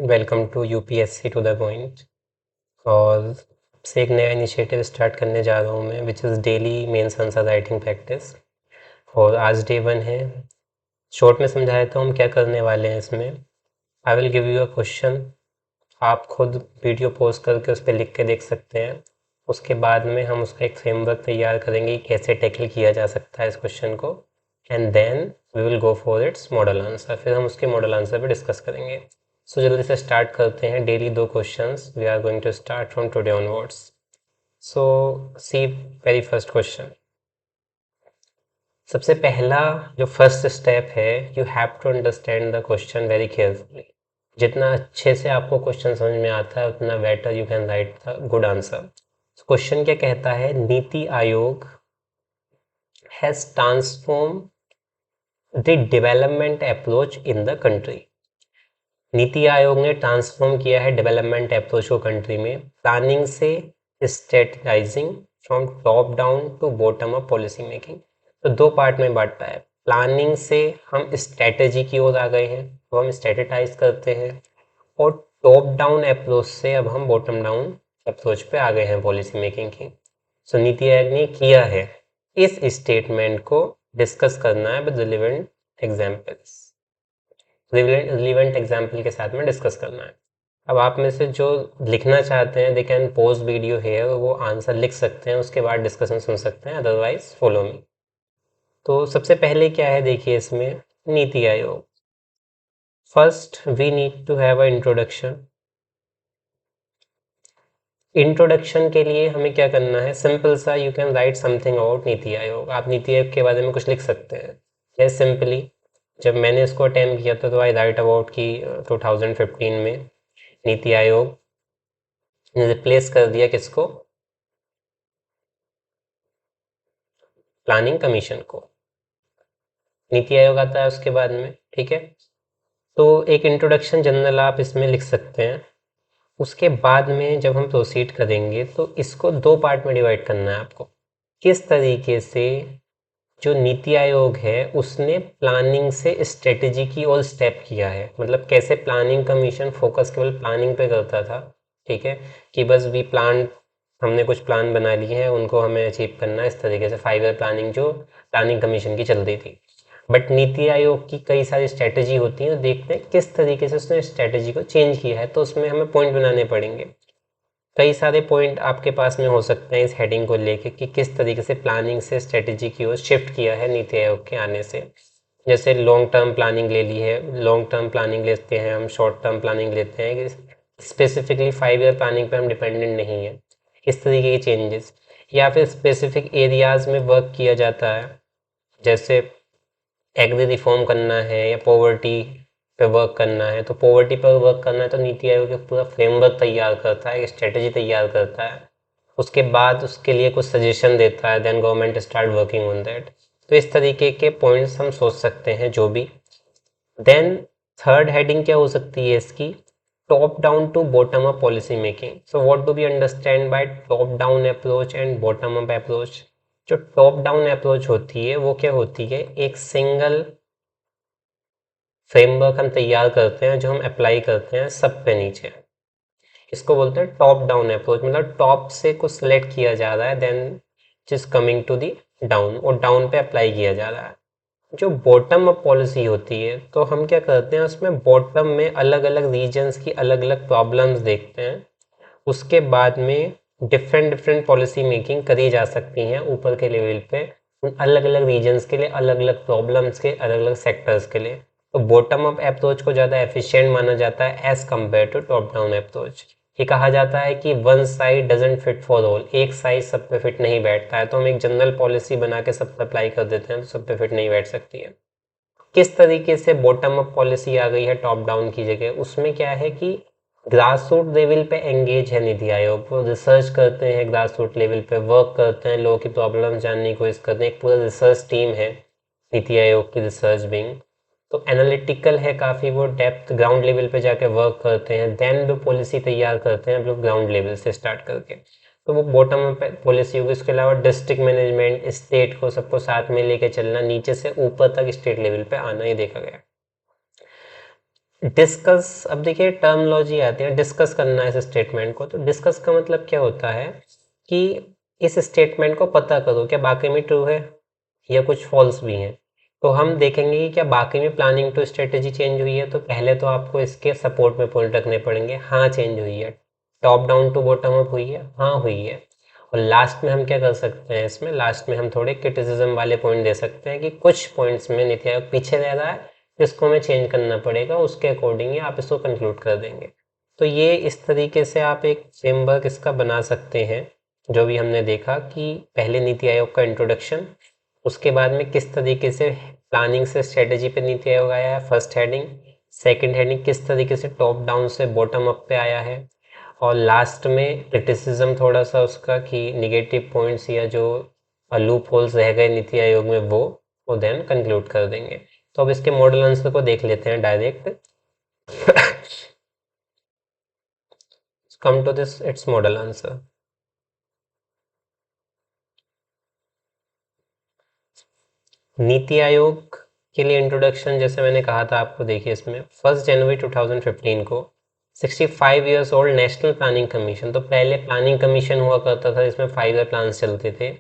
Welcome to UPSC to the point. और से एक नया इनिशिएटिव स्टार्ट करने जा रहा हूँ मैं, which is daily mains answer writing practice. और आज डे 1 है। शॉर्ट में समझा देता हूँ हम क्या करने वाले हैं इसमें। I will give you a question, आप खुद वीडियो पॉज करके उस पर लिख के देख सकते हैं। उसके बाद में हम उसका एक फ्रेमवर्क तैयार करेंगे कि कैसे टैकल किया जा सकता है इस क्वेश्चन को, and then we will go for its model answer. फिर हम उसके मॉडल आंसर पे डिस्कस करेंगे। सो जल्दी से स्टार्ट करते हैं। Daily 2 questions we are going to start from today onwards. So see very first question. सबसे पहला जो फर्स्ट स्टेप है, you have to understand the question very carefully. जितना अच्छे से आपको क्वेश्चन समझ में आता है उतना better you can write the good answer. Question क्या कहता है? NITI Aayog has transform the development approach in the country. NITI Aayog ने ट्रांसफॉर्म किया है डेवलपमेंट अप्रोच को कंट्री में, प्लानिंग से strategizing from top down to bottom up policy making. तो 2 पार्ट में बांटा है। प्लानिंग से हम स्ट्रेटेजी की ओर आ गए हैं, तो हम स्ट्रेटेटाइज करते हैं, और टॉप डाउन अप्रोच से अब हम बॉटम डाउन अप्रोच पे आ गए हैं पॉलिसी मेकिंग की। सो नीति आयोग ने किया है, इस स्टेटमेंट को डिस्कस करना है with relevant examples, relevant example के साथ में डिस्कस करना है। अब आप में से जो लिखना चाहते हैं, दे कैन पॉज वीडियो है, वो आंसर लिख सकते हैं, उसके बाद डिस्कशन सुन सकते हैं, अदरवाइज फॉलो मी। तो सबसे पहले क्या है देखिए इसमें, NITI Aayog. First we need to have a introduction. Introduction के लिए हमें क्या करना है, सिंपल सा, you can write something about NITI Aayog. आप नीति आयोग के बारे में कुछ लिख सकते हैं। जैसे सिंपली जब मैंने इसको अटेम्प्ट किया था तो आई राइट अबाउट कि 2015 में नीति आयोग ने रिप्लेस कर दिया किसको? प्लानिंग कमीशन को। नीति आयोग आता है उसके बाद में, ठीक है। तो एक इंट्रोडक्शन जनरल आप इसमें लिख सकते हैं। उसके बाद में जब हम प्रोसीड करेंगे तो इसको 2 पार्ट में डिवाइड करना है आपको। किस तरीके से जो नीति आयोग है उसने प्लानिंग से स्ट्रेटेजी की ओर स्टेप किया है, मतलब कैसे प्लानिंग कमीशन फोकस केवल प्लानिंग पे करता था, ठीक है, कि बस वी प्लान, हमने कुछ प्लान बना लिए हैं, उनको हमें अचीव करना है, इस तरीके से 5 ईयर प्लानिंग जो प्लानिंग कमीशन की चल रही थी। बट नीति आयोग की कई सारी स्ट्रेटेजी होती हैं, तो देखते हैं किस तरीके से उसने स्ट्रेटेजी को चेंज किया है। तो उसमें हमें पॉइंट बनाने पड़ेंगे। कई सारे पॉइंट आपके पास में हो सकते हैं इस हेडिंग को लेके कि किस तरीके से प्लानिंग से स्ट्रेटेजी की ओर शिफ्ट किया है नीति आयोग के आने से। जैसे लॉन्ग टर्म प्लानिंग ले ली है, लॉन्ग टर्म प्लानिंग लेते हैं हम, शॉर्ट टर्म प्लानिंग लेते हैं, स्पेसिफिकली 5 ईयर प्लानिंग पे हम डिपेंडेंट नहीं है। इस तरीके के चेंजेस, या फिर स्पेसिफिक एरियाज में वर्क किया जाता है, जैसे एग्री रिफॉर्म करना है या पॉवर्टी पे वर्क करना है। तो पॉवर्टी पर वर्क करना है तो नीति आयोग एक पूरा फ्रेमवर्क तैयार करता है, एक स्ट्रेटेजी तैयार करता है, उसके बाद उसके लिए कुछ सजेशन देता है, then government start working on that. तो इस तरीके के पॉइंट्स हम सोच सकते हैं जो भी। देन थर्ड हेडिंग क्या हो सकती है इसकी? Top down to bottom up policy making. So what do we understand by top down approach and bottom up approach? जो टॉप डाउन अप्रोच होती है वो क्या होती है, एक सिंगल फ्रेमवर्क हम तैयार करते हैं जो हम अप्लाई करते हैं सब पे नीचे। इसको बोलते हैं टॉप डाउन अप्रोच, मतलब टॉप से कुछ सिलेक्ट किया जा रहा है, देन जिस कमिंग टू दी डाउन, और डाउन पे अप्लाई किया जा रहा है। जो बॉटम अप पॉलिसी होती है तो हम क्या करते हैं, उसमें बॉटम में अलग अलग रीजन्स की अलग अलग प्रॉब्लम्स देखते हैं, उसके बाद में डिफरेंट डिफरेंट पॉलिसी मेकिंग करी जा सकती हैं ऊपर के लेवल पे, उन अलग अलग रीजन्स के लिए, अलग अलग प्रॉब्लम्स के, अलग अलग सेक्टर्स के लिए। तो बॉटम अप अप्रोच को ज़्यादा एफिशिएंट माना जाता है as compare to top down approach. ये कहा जाता है कि one size doesn't fit for all, एक साइज सब पे फिट नहीं बैठता है। तो हम एक जनरल पॉलिसी बना के सब पे अप्लाई कर देते हैं तो सब पे फिट नहीं बैठ सकती है। किस तरीके से बॉटम अप पॉलिसी आ गई है टॉप डाउन की जगह? उसमें क्या है कि ग्रास रूट लेवल पे एंगेज है नीति आयोग, वो रिसर्च करते हैं, ग्रास रूट लेवल पे वर्क करते हैं, लोगों की प्रॉब्लम जानने की कोशिश करते हैं, एक पूरा रिसर्च टीम है नीति आयोग की, रिसर्च विंग। तो एनालिटिकल है काफ़ी, वो डेप्थ ग्राउंड लेवल पे जाके वर्क करते हैं, देन वो पॉलिसी तैयार करते हैं लोग ग्राउंड लेवल से स्टार्ट करके। तो वो बॉटम अप पॉलिसी होगी। इसके अलावा डिस्ट्रिक्ट मैनेजमेंट, स्टेट को सबको साथ में लेके चलना, नीचे से ऊपर तक स्टेट लेवल पे आना, ये देखा गया। डिस्कस, अब देखिए टर्मोलॉजी आती है, डिस्कस करना है इस स्टेटमेंट को, तो डिस्कस का मतलब क्या होता है कि इस स्टेटमेंट को पता करो क्या वाकई में ट्रू है या कुछ फॉल्स भी है। तो हम देखेंगे कि क्या वाकई में प्लानिंग टू स्ट्रेटेजी चेंज हुई है, तो पहले तो आपको इसके सपोर्ट में पॉइंट रखने पड़ेंगे, हाँ चेंज हुई है। Top down to bottom up हुई है, हाँ हुई है। और लास्ट में हम क्या कर सकते हैं, इसमें लास्ट में हम थोड़े क्रिटिसिज्म वाले पॉइंट दे सकते हैं कि कुछ पॉइंट्स में नीति आयोग पीछे रह रहा है, जिसको हमें चेंज करना पड़ेगा, उसके अकॉर्डिंग ही आप इसको कंक्लूड कर देंगे। तो ये इस तरीके से आप एक फ्रेमवर्क इसका बना सकते हैं। जो भी हमने देखा कि पहले नीति आयोग का इंट्रोडक्शन, उसके बाद में किस तरीके से प्लानिंग से स्ट्रेटेजी पे नीति आयोग आया है, फर्स्ट हेडिंग। सेकंड हेडिंग किस तरीके से टॉप डाउन से बॉटम अप पे आया है। और लास्ट में क्रिटिसिज्म थोड़ा सा उसका कि निगेटिव पॉइंट्स या जो लूप होल्स रह गए नीति आयोग में वो देन कंक्लूड कर देंगे। तो अब इसके मॉडल आंसर को देख लेते हैं direct. Come to this its model answer. NITI Aayog के लिए इंट्रोडक्शन जैसे मैंने कहा था आपको, देखिए इसमें 1 जनवरी 2015 को 65 years old national planning commission, तो पहले प्लानिंग कमीशन हुआ करता था जिसमें 5 ईयर प्लान चलते थे,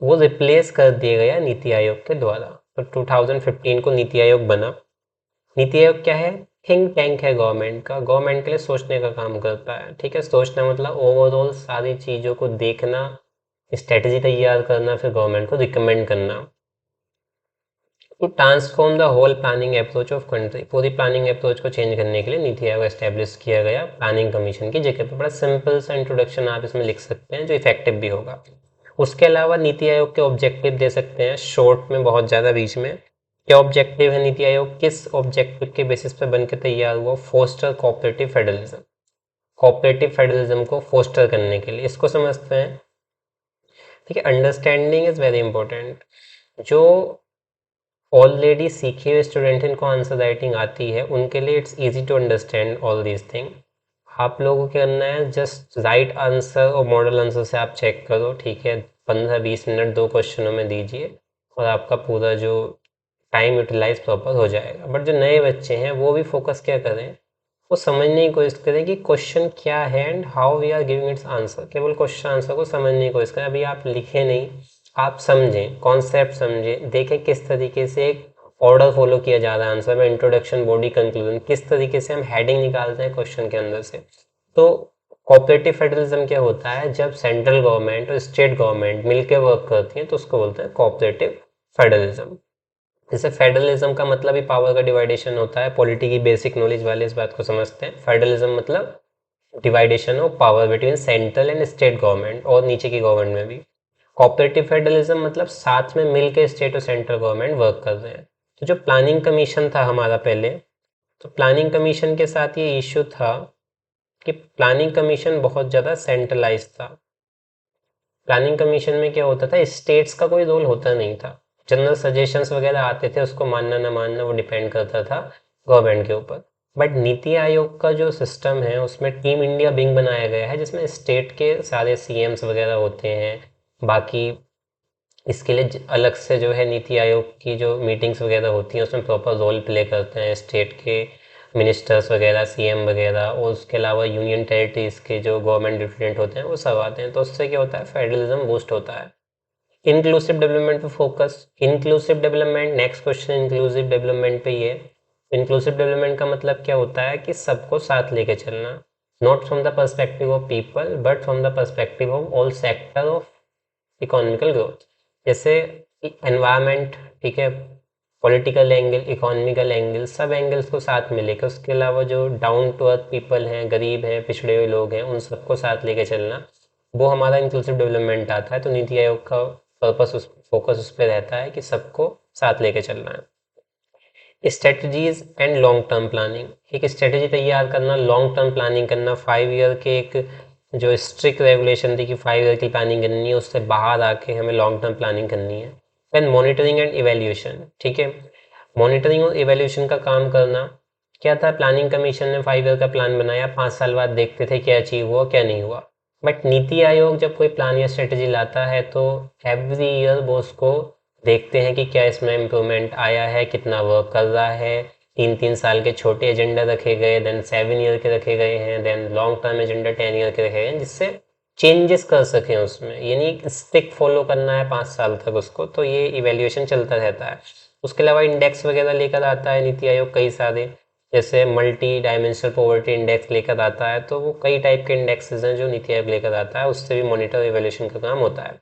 वो रिप्लेस कर दिया गया नीति आयोग के द्वारा। तो 2015 को नीति आयोग बना। नीति आयोग क्या है, थिंक टैंक है गवर्नमेंट का, गवर्नमेंट के लिए सोचने का काम करता है। ठीक है, सोचना मतलब ओवरऑल सारी चीज़ों को देखना, स्ट्रेटजी तैयार करना, फिर गवर्नमेंट को रिकमेंड करना। To transform the whole planning approach of country, पूरी प्लानिंग अप्रोच को चेंज करने के लिए नीति आयोग एस्टेब्लिश किया गया प्लानिंग कमीशन की जगह पे। बड़ा सिंपल सा इंट्रोडक्शन आप इसमें लिख सकते हैं जो इफेक्टिव भी होगा। उसके अलावा नीति आयोग के ऑब्जेक्टिव दे सकते हैं शॉर्ट में, बहुत ज़्यादा बीच में। क्या ऑब्जेक्टिव है नीति आयोग, किस ऑब्जेक्टिव के बेसिस पे बन के तैयार हुआ, foster cooperative federalism, cooperative federalism को फोस्टर करने के लिए, इसको समझते हैं। ठीक है, अंडरस्टैंडिंग इज वेरी इंपॉर्टेंट। जो ऑलरेडी सीखे हुए स्टूडेंट इनको आंसर राइटिंग आती है, उनके लिए it's easy to understand all these thing. आप लोगों को क्या करना है, जस्ट राइट आंसर और मॉडल आंसर से आप चेक करो। ठीक है, 15-20 मिनट 2 क्वेश्चनों में दीजिए और आपका पूरा जो टाइम यूटिलाइज प्रॉपर हो जाएगा। बट जो नए बच्चे हैं वो भी फोकस क्या करें, वो समझने की कोशिश करें कि क्वेश्चन क्या है and how we are giving its answer. केवल क्वेश्चन आंसर को समझने की कोशिश करें। अभी आप लिखें नहीं, आप समझें, कॉन्सेप्ट समझें, देखें किस तरीके से एक ऑर्डर फॉलो किया जा रहा है आंसर में, इंट्रोडक्शन, बॉडी, कंक्लूजन, किस तरीके से हम हेडिंग निकालते हैं क्वेश्चन के अंदर से। तो कोऑपरेटिव फेडरलिज्म क्या होता है, जब सेंट्रल गवर्नमेंट और स्टेट गवर्नमेंट मिलकर वर्क करती है तो उसको बोलते हैं कोऑपरेटिव फेडरलिज्म। जैसे फेडरलिज्म का मतलब ही पावर का डिवाइडेशन होता है, पॉलिटी की बेसिक नॉलेज वाले इस बात को समझते हैं। फेडरलिज्म मतलब division of power between central and state government और नीचे की गवर्नमेंट में भी। कोऑपरेटिव फेडरलिज्म मतलब साथ में मिलकर स्टेट और सेंट्रल गवर्नमेंट वर्क कर रहे हैं। तो जो प्लानिंग कमीशन था हमारा पहले, तो प्लानिंग कमीशन के साथ ये इश्यू था कि प्लानिंग कमीशन बहुत ज़्यादा सेंट्रलाइज था। प्लानिंग कमीशन में क्या होता था, स्टेट्स का कोई रोल होता नहीं था। जनरल सजेशंस वगैरह आते थे, उसको मानना ना मानना वो डिपेंड करता था गवर्नमेंट के ऊपर। बट नीति आयोग का जो सिस्टम है उसमें टीम इंडिया विंग बनाया गया है, जिसमें स्टेट के सारे सीएम्स वगैरह होते हैं। बाकी इसके लिए अलग से जो है नीति आयोग की जो मीटिंग्स वगैरह होती हैं उसमें प्रॉपर रोल प्ले करते हैं स्टेट के मिनिस्टर्स वगैरह, सीएम वगैरह, और उसके अलावा यूनियन टेरिटरीज के जो गवर्नमेंट डिफरेंट होते हैं वो सब आते हैं। तो उससे क्या होता है, फेडरलिज्म बूस्ट होता है। इंक्लूसिव डेवलपमेंट पे focus, inclusive development, next question inclusive development पे ये। इंक्लूसिव डेवलपमेंट का मतलब क्या होता है कि सबको साथ लेके चलना, not from the perspective of people but from the perspective of all sector of economical growth. जैसे एनवायरनमेंट, ठीक है, पॉलिटिकल एंगल, इकोनॉमिकल एंगल, सब एंगल्स को साथ में लेकर, उसके अलावा जो डाउन टू अर्थ पीपल हैं, गरीब हैं, पिछड़े हुए लोग हैं, उन सबको साथ लेके चलना, वो हमारा इंक्लूसिव डेवलपमेंट आता है। तो नीति आयोग का पर्पस, उस फोकस उस पर रहता है कि सबको साथ लेके चलना है। Strategies and long term planning, एक स्ट्रेटजी तैयार करना, लॉन्ग टर्म प्लानिंग करना। 5 ईयर के एक जो स्ट्रिक्ट रेगुलेशन थी कि 5 ईयर की प्लानिंग करनी है, उससे बाहर आके हमें लॉन्ग टर्म प्लानिंग करनी है। देन मॉनिटरिंग एंड इवेल्यूशन, ठीक है, मॉनिटरिंग और इवेल्यूशन का काम करना। क्या था, प्लानिंग कमीशन ने 5 ईयर का प्लान बनाया, 5 साल बाद देखते थे क्या अचीव हुआ क्या नहीं हुआ। बट नीति आयोग जब कोई प्लान या स्ट्रेटजी लाता है तो एवरी ईयर वो उसको देखते हैं कि क्या इसमें इम्प्रूवमेंट आया है, कितना वर्क कर रहा है, 3 साल के छोटे एजेंडा रखे गए, देन 7 ईयर के रखे गए हैं, then long term agenda 10 year के रखे गए हैं, जिससे चेंजेस कर सकें उसमें, ये नहीं स्टिक फॉलो करना है 5 साल तक उसको, तो ये इवेल्युएशन चलता रहता है। उसके अलावा इंडेक्स वगैरह लेकर आता है नीति आयोग कई सारे, जैसे मल्टी डायमेंशनल पॉवर्टी इंडेक्स लेकर आता है, तो वो कई टाइप के इंडेक्सेस हैं जो नीति आयोग लेकर आता है, उससे भी मॉनिटर इवेल्यूशन का काम होता है।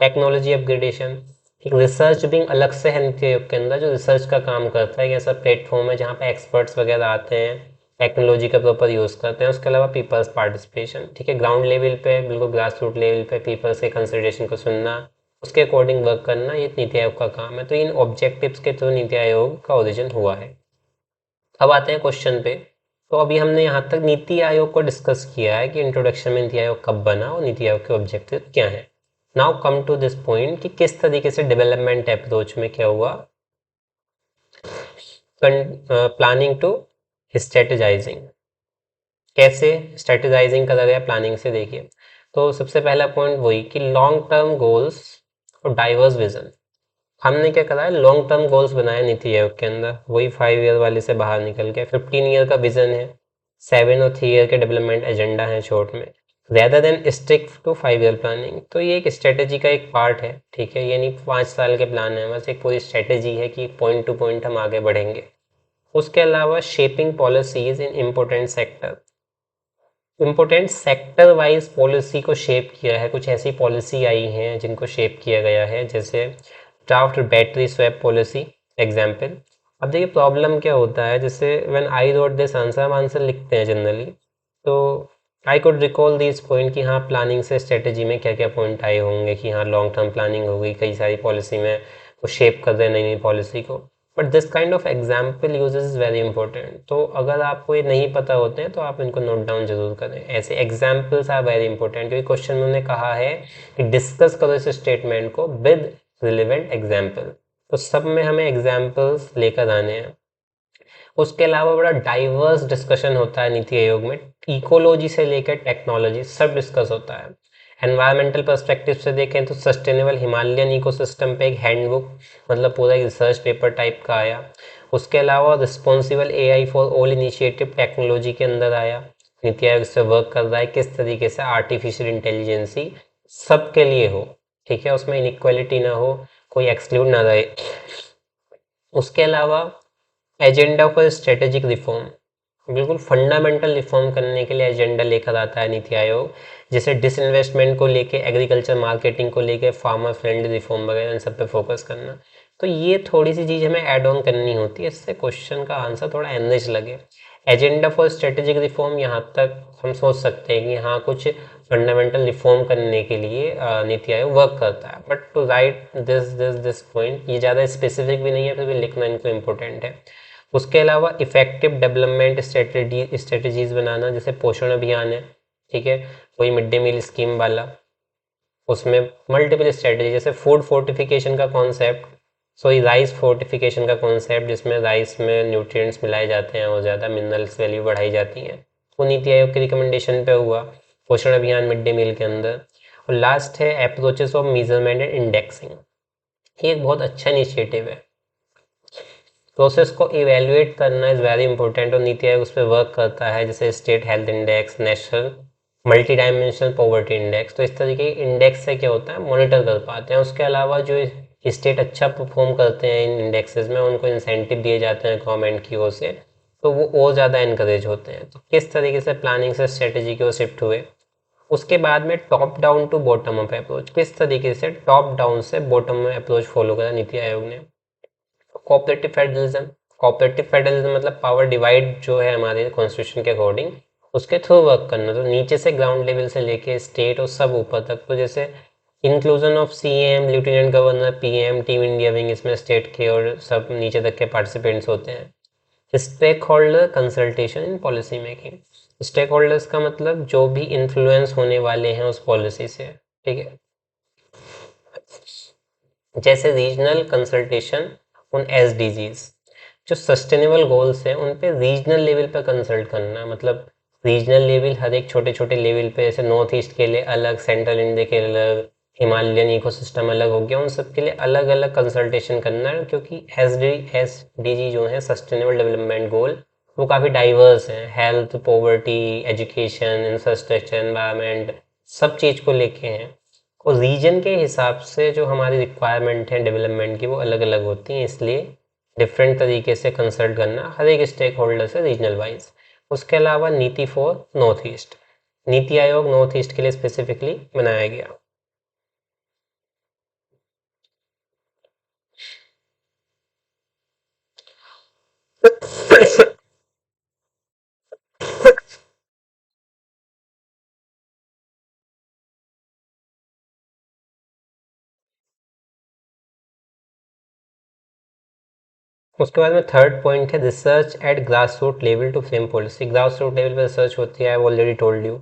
टेक्नोलॉजी अपग्रेडेशन, एक रिसर्च विंग अलग से है नीति आयोग के अंदर जो रिसर्च का काम करता है, ये ऐसा प्लेटफॉर्म है जहाँ पे एक्सपर्ट्स वगैरह आते हैं, टेक्नोलॉजी का प्रॉपर यूज़ करते हैं। उसके अलावा पीपल्स पार्टिसिपेशन, ठीक है, ग्राउंड लेवल पे, बिल्कुल ग्रास रूट लेवल पे पीपल्स के कंसिडरेशन को सुनना, उसके अकॉर्डिंग वर्क करना, ये नीति आयोग का काम है। तो इन ऑब्जेक्टिव्स के थ्रू नीति आयोग का ओरिजिन हुआ है। अब आते हैं क्वेश्चन पे। तो अभी हमने यहाँ तक नीति आयोग को डिस्कस किया है कि इंट्रोडक्शन में नीति आयोग कब बना और नीति आयोग के ऑब्जेक्टिव क्या हैं। Now come to this point कि किस तरीके से डेवलपमेंट अप्रोच में क्या हुआ, प्लानिंग टू स्ट्रेटेजाइजिंग, कैसे स्ट्रेटेजाइजिंग करा गया प्लानिंग से, देखिए। तो सबसे पहला पॉइंट वही कि लॉन्ग टर्म गोल्स और डाइवर्स विजन। हमने क्या करा है, लॉन्ग टर्म गोल्स बनाए नीति आयोग के अंदर, वही 5 ईयर वाले से बाहर निकल के 15 ईयर का विजन है, 7 और 3 ईयर के डेवलपमेंट एजेंडा है शॉर्ट में, rather than stick to 5 year planning. तो ये एक स्ट्रेटेजी का एक पार्ट है, ठीक है, ये नहीं 5 साल के प्लान है, बस एक पूरी स्ट्रेटेजी है कि पॉइंट टू पॉइंट हम आगे बढ़ेंगे। उसके अलावा शेपिंग पॉलिसीज इन important sector, important sector wise policy को शेप किया है, कुछ ऐसी पॉलिसी आई हैं जिनको शेप किया गया है, जैसे draft battery swap policy example. अब देखिए प्रॉब्लम क्या होता है, जैसे when I wrote this answer, हम आंसर लिखते हैं जनरली, तो I could recall this point कि हाँ प्लानिंग से स्ट्रेटेजी में क्या क्या पॉइंट आए होंगे, कि हाँ लॉन्ग टर्म प्लानिंग होगी, कई सारी पॉलिसी में वो शेप कर रहे हैं नई नई पॉलिसी को, but this kind of example use is very important. तो अगर आपको ये नहीं पता होते हैं तो आप इनको नोट डाउन जरूर करें, ऐसे एग्जाम्पल्स आर वेरी इंपॉर्टेंट, क्योंकि क्वेश्चन में उन्होंने कहा है कि डिस्कस करो इस स्टेटमेंट को विद रिलेवेंट एग्जाम्पल, तो सब में हमें एग्जाम्पल्स लेकर आने हैं। उसके अलावा बड़ा डाइवर्स डिस्कशन होता है नीति आयोग में, इकोलॉजी से लेकर टेक्नोलॉजी सब डिस्कस होता है। एनवायरमेंटल पर्सपेक्टिव से देखें तो सस्टेनेबल हिमालयन इकोसिस्टम पे एक हैंडबुक, मतलब पूरा एक रिसर्च पेपर टाइप का आया। उसके अलावा responsible AI for all initiative technology के अंदर आया, नीति आयोग इस पर वर्क कर रहा है किस तरीके से आर्टिफिशियल इंटेलिजेंसी सबके लिए हो, ठीक है, उसमें इनइक्वालिटी ना हो, कोई एक्सक्लूड ना रहे। उसके अलावा एजेंडा फॉर स्ट्रेटेजिक रिफॉर्म, बिल्कुल फंडामेंटल रिफॉर्म करने के लिए एजेंडा लेकर आता है नीति आयोग, जैसे डिसइन्वेस्टमेंट को लेके, एग्रीकल्चर मार्केटिंग को लेके, फार्मर फ्रेंडली रिफॉर्म वगैरह, इन सब पे फोकस करना। तो ये थोड़ी सी चीज़ हमें ऐड ऑन करनी होती है, इससे क्वेश्चन का आंसर थोड़ा एनरिच लगे। एजेंडा फॉर स्ट्रेटेजिक रिफॉर्म, यहाँ तक हम सोच सकते हैं कि हाँ कुछ फंडामेंटल रिफॉर्म करने के लिए नीति आयोग वर्क करता है, but to write this point, ये ज़्यादा स्पेसिफिक भी नहीं है, फिर भी लिखना इनको इम्पोर्टेंट है। उसके अलावा इफेक्टिव डेवलपमेंट स्ट्रेटजीज बनाना, जैसे पोषण अभियान है, ठीक है, कोई मिड डे मील स्कीम वाला, उसमें मल्टीपल स्ट्रेटजी, जैसे फूड फोर्टिफिकेशन का कॉन्सेप्ट, सॉरी राइस फोर्टिफिकेशन का कॉन्सेप्ट, जिसमें राइस में न्यूट्रिएंट्स मिलाए जाते हैं और ज़्यादा मिनरल्स वैल्यू बढ़ाई जाती हैं, वो नीति आयोग की रिकमेंडेशन पे हुआ पोषण अभियान मिड डे मील के अंदर। और लास्ट है approaches of measurement and indexing, ये एक बहुत अच्छा इनिशिएटिव है, प्रोसेस को इवेल्युएट करना इज़ वेरी इंपॉर्टेंट, और नीति आयोग उस पर वर्क करता है, जैसे state health index, national multi dimensional poverty index. तो इस तरीके के इंडेक्स से क्या होता है, मॉनिटर कर पाते हैं। उसके अलावा जो स्टेट अच्छा परफॉर्म करते हैं इन इंडेक्सेस में, उनको इंसेंटिव दिए जाते हैं गवर्नमेंट की ओर से, तो वो और ज़्यादा इनकरेज होते हैं। तो किस तरीके से प्लानिंग से स्ट्रेटेजी की ओर शिफ्ट हुए। उसके बाद में top down to bottom up approach, किस तरीके से टॉप डाउन से बॉटम में अप्रोच फॉलो करा नीति आयोग ने। कोऑपरेटिव फेडरलिज्म, कोऑपरेटिव फेडरलिज्म मतलब पावर डिवाइड जो है हमारे कॉन्स्टिट्यूशन के अकॉर्डिंग, उसके थ्रू वर्क करना, तो नीचे से ग्राउंड लेवल से लेके स्टेट और सब ऊपर तक। तो जैसे inclusion of CM, lieutenant governor, PM, team India wing, इसमें स्टेट के और सब नीचे तक के पार्टिसिपेंट्स होते हैं। Stakeholder consultation in policy making, stakeholders का मतलब जो भी इन्फ्लुएंस होने वाले हैं उस पॉलिसी से, ठीक है, जैसे रीजनल कंसल्टेशन उन एसडीजीज, जो सस्टेनेबल गोल्स हैं उन पे रीजनल लेवल पे कंसल्ट करना, मतलब रीजनल लेवल हर एक छोटे छोटे लेवल पे, जैसे नॉर्थ ईस्ट के लिए अलग, सेंट्रल इंडिया के लिए अलग, हिमालयन इकोसिस्टम अलग हो गया, उन सब के लिए अलग अलग कंसल्टेशन करना है, क्योंकि SDG जो है सस्टेनेबल डेवलपमेंट गोल, वो काफ़ी डाइवर्स हैं, health, poverty, education, infrastructure, environment, सब चीज़ को लेके हैं। और रीजन के हिसाब से जो हमारी रिक्वायरमेंट है डेवलपमेंट की वो अलग अलग होती हैं, इसलिए डिफरेंट तरीके से कंसल्ट करना हर एक स्टेक होल्डर से रीजनल वाइज। उसके अलावा नीति for north east, NITI Aayog north east के लिए स्पेसिफिकली बनाया गया। उसके बाद में थर्ड पॉइंट है research at grass root level to frame policy. Grass root level पर रिसर्च होती है, I already told you.